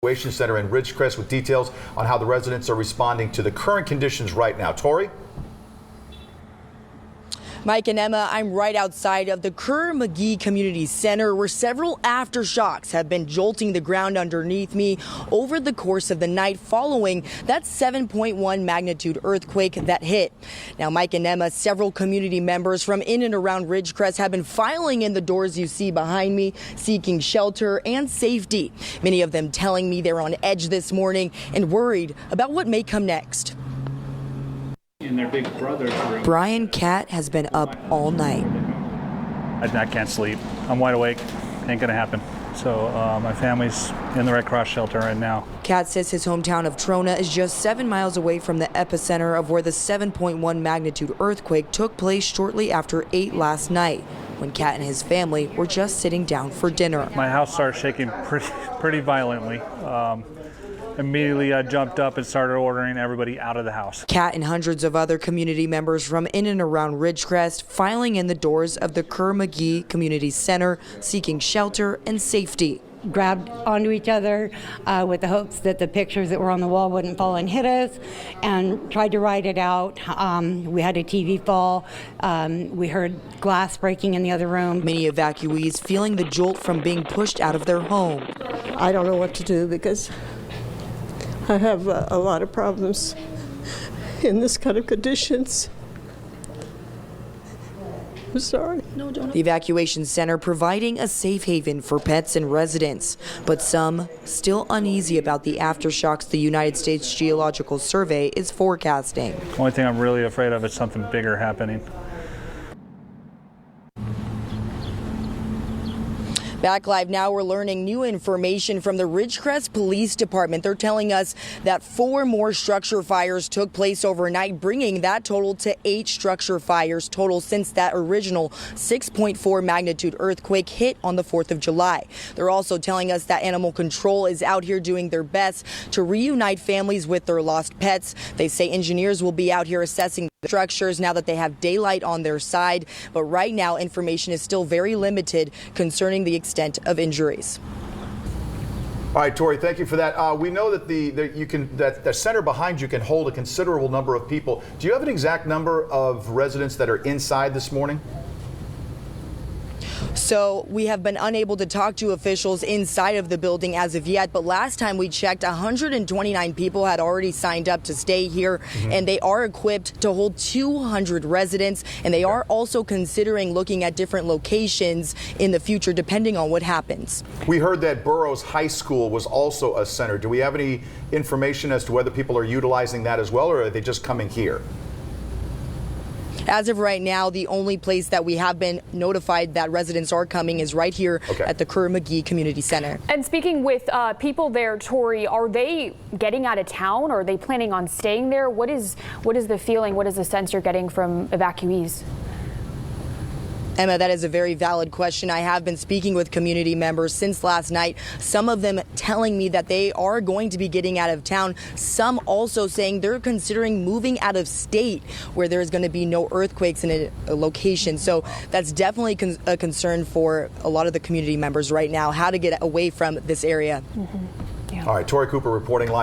Evacuation Center in Ridgecrest with details on how the residents are responding to the current conditions right now. Tori? Mike and Emma, I'm right outside of the Kerr-McGee Community Center where several aftershocks have been jolting the ground underneath me over the course of the night following that 7.1 magnitude earthquake that hit. Now, Mike and Emma, several community members from in and around Ridgecrest have been filing in the doors you see behind me, seeking shelter and safety. Many of them telling me they're on edge this morning and worried about what may come next. And their big brothers were... Brian Cat has been up all night. I can't sleep. I'm wide awake. Ain't gonna happen. So my family's in the Red Cross shelter right now. Cat says his hometown of Trona is just 7 miles away from the epicenter of where the 7.1 magnitude earthquake took place shortly after 8 last night, when Cat and his family were just sitting down for dinner. My house started shaking pretty violently. Immediately I jumped up and started ordering everybody out of the house. Cat and hundreds of other community members from in and around Ridgecrest filing in the doors of the Kerr-McGee Community Center, seeking shelter and safety. Grabbed onto each other with the hopes that the pictures that were on the wall wouldn't fall and hit us, and tried to ride it out. We had a TV fall. We heard glass breaking in the other room. Many evacuees feeling the jolt from being pushed out of their home. I don't know what to do because I have a lot of problems in this kind of conditions. I'm sorry. No, don't. The evacuation center providing a safe haven for pets and residents, but some still uneasy about the aftershocks the United States Geological Survey is forecasting. The only thing I'm really afraid of is something bigger happening. Back live now, we're learning new information from the Ridgecrest Police Department. They're telling us that 4 more structure fires took place overnight, bringing that total to 8 structure fires total since that original 6.4 magnitude earthquake hit on the 4th of July. They're also telling us that animal control is out here doing their best to reunite families with their lost pets. They say engineers will be out here assessing the structures now that they have daylight on their side. But right now, information is still very limited concerning the extent of injuries. All right, Tori, thank you for that. We know that the center behind you can hold a considerable number of people. Do you have an exact number of residents that are inside this morning? So we have been unable to talk to officials inside of the building as of yet, but last time we checked, 129 people had already signed up to stay here, and they are equipped to hold 200 residents, and they are also considering looking at different locations in the future depending on what happens. We heard that Burroughs High School was also a center. Do we have any information as to whether people are utilizing that as well, or are they just coming here? As of right now, the only place that we have been notified that residents are coming is right here at the Kerr-McGee Community Center. And speaking with people there, Tori, are they getting out of town, or are they planning on staying there? What is the feeling? What is the sense you're getting from evacuees? Emma, that is a very valid question. I have been speaking with community members since last night, some of them telling me that they are going to be getting out of town, some also saying they're considering moving out of state where there's going to be no earthquakes in a location. So that's definitely a concern for a lot of the community members right now, how to get away from this area. All right, Tori Cooper reporting live.